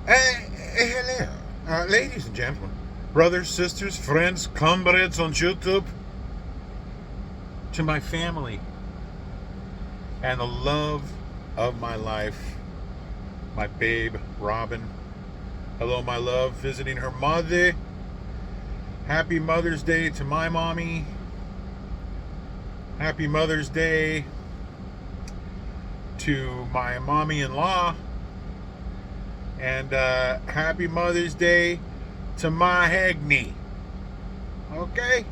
Hello, ladies and gentlemen, brothers, sisters, friends, comrades on YouTube, to my family and the love of my life, my babe, Robin. Hello, my love, visiting her mother. Happy Mother's Day to my mommy. Happy Mother's Day to my mommy-in-law. And happy Mother's Day to my Hagney. Okay?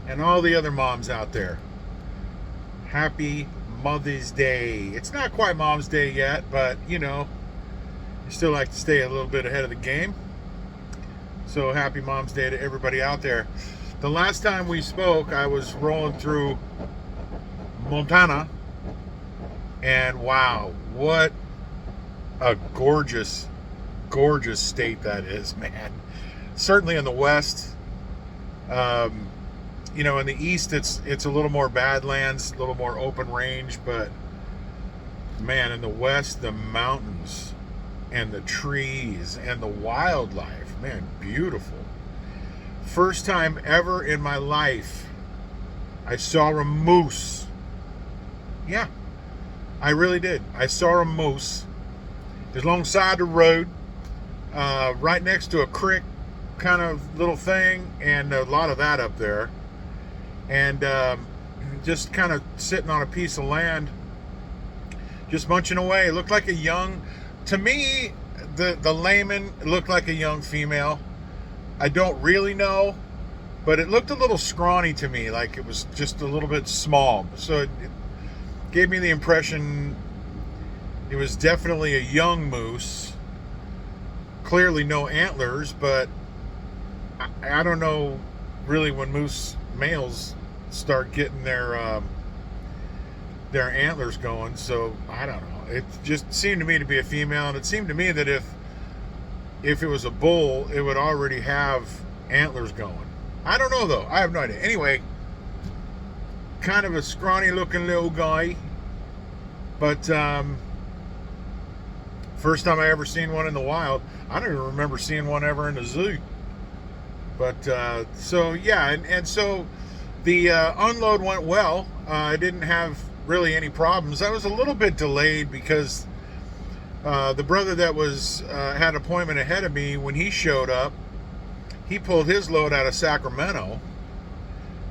And all the other moms out there. Happy Mother's Day. It's not quite Mom's Day yet, but you know, you still like to stay a little bit ahead of the game. So happy Mom's Day to everybody out there. The last time we spoke, I was rolling through Montana, and wow, what a gorgeous, gorgeous state that is, man. Certainly in the West, you know, in the East, it's a little more Badlands, a little more open range, but man, in the West, the mountains and the trees and the wildlife, man, beautiful. First time ever in my life I saw a moose. Yeah, I really did. I saw a moose. It was alongside the road, right next to a creek kind of little thing, and a lot of that up there. And just kind of sitting on a piece of land, just munching away. It looked like a young, to me, the layman, it looked like a young female. I don't really know, but it looked a little scrawny to me, like it was just a little bit small. So it gave me the impression it was definitely a young moose. Clearly no antlers, but I don't know really when moose males start getting their antlers going. So I don't know. It just seemed to me to be a female, and it seemed to me that if it was a bull, it would already have antlers going. I don't know though. I have no idea. Anyway, kind of a scrawny looking little guy, but first time I ever seen one in the wild. I don't even remember seeing one ever in the zoo. But so yeah, and so the unload went well. I didn't have really any problems. I was a little bit delayed because the brother that was had an appointment ahead of me, when he showed up, he pulled his load out of Sacramento,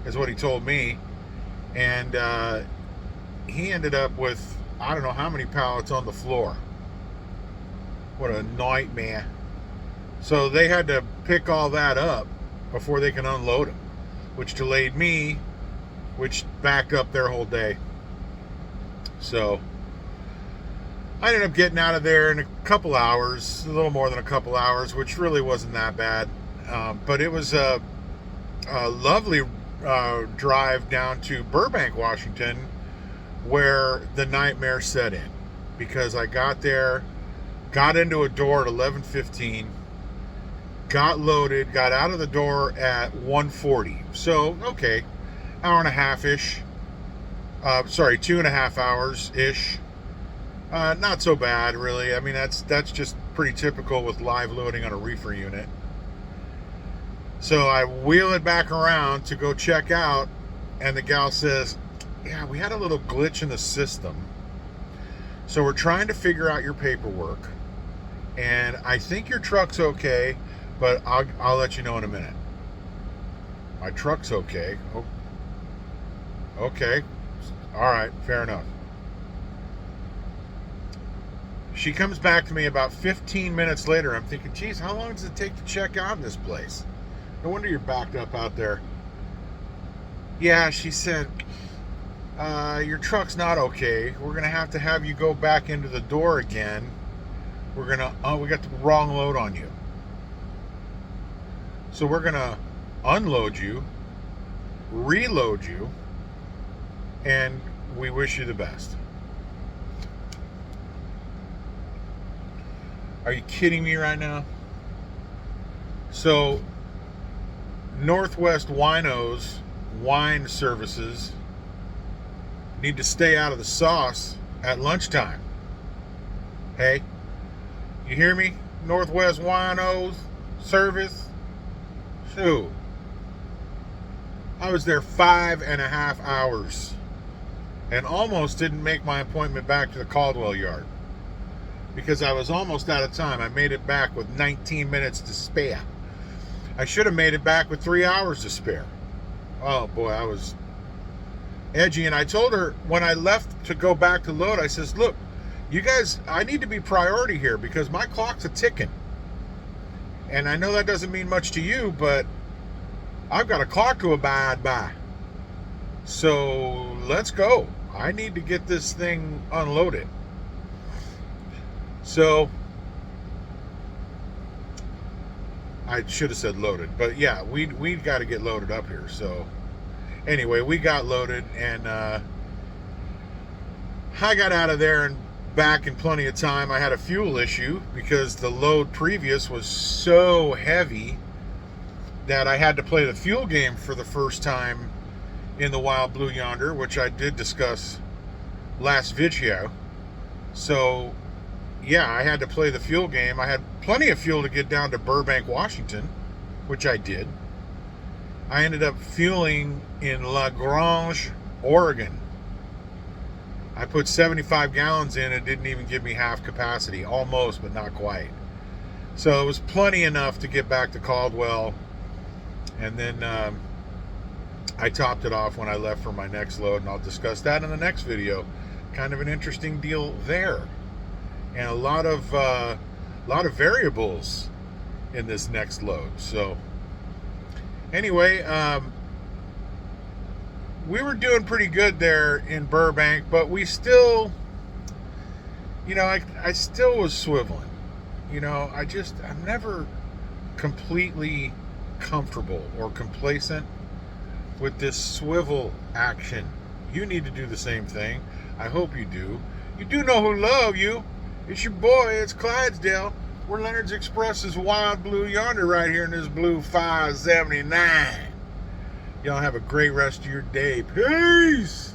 is what he told me, and he ended up with I don't know how many pallets on the floor. What a nightmare. So they had to pick all that up before they can unload them, which delayed me, which backed up their whole day. So I ended up getting out of there in a couple hours, a little more than a couple hours, which really wasn't that bad. But it was a lovely drive down to Burbank, Washington, where the nightmare set in. Because I got there, got into a door at 11:15, got loaded, got out of the door at 1:40. So, okay, hour and a half-ish. 2.5 hours-ish. Not so bad, really. I mean, that's just pretty typical with live loading on a reefer unit. So I wheel it back around to go check out, and the gal says, yeah, we had a little glitch in the system. So we're trying to figure out your paperwork, and I think your truck's okay, but I'll let you know in a minute. My truck's okay. Oh, okay. All right, fair enough. She comes back to me about 15 minutes later. I'm thinking, geez, how long does it take to check out in this place? No wonder you're backed up out there. Yeah, she said, your truck's not okay. We're going to have you go back into the door again. We got the wrong load on you. So we're going to unload you, reload you, and we wish you the best. Are you kidding me right now? So, Northwest Winos wine services need to stay out of the sauce at lunchtime. Hey, you hear me? Northwest Winos service. Shoot. I was there 5.5 hours and almost didn't make my appointment back to the Caldwell yard because I was almost out of time. I made it back with 19 minutes to spare. I should have made it back with 3 hours to spare. Oh boy, I was edgy. And I told her when I left to go back to load, I says, look, you guys, I need to be priority here because my clock's a ticking. And I know that doesn't mean much to you, but I've got a clock to abide by. So let's go. I need to get this thing unloaded. So I should have said loaded, but yeah, we got to get loaded up here. So anyway, we got loaded, and I got out of there and back in plenty of time. I had a fuel issue because the load previous was so heavy that I had to play the fuel game for the first time in the Wild Blue Yonder, which I did discuss last video. So yeah, I had to play the fuel game. I had plenty of fuel to get down to Burbank, Washington, which I did. I ended up fueling in La Grange, Oregon. I put 75 gallons in. It didn't even give me half capacity. Almost, but not quite. So it was plenty enough to get back to Caldwell. And then I topped it off when I left for my next load, and I'll discuss that in the next video. Kind of an interesting deal there. And a lot of variables in this next load. So anyway, we were doing pretty good there in Burbank, but we still, you know, I still was swiveling. You know, I'm never completely comfortable or complacent with this swivel action. You need to do the same thing. I hope you do. You do know who love you. It's your boy, it's Clydesdale. We're Leonard's Express's Wild Blue Yonder right here in this blue 579. Y'all have a great rest of your day. Peace!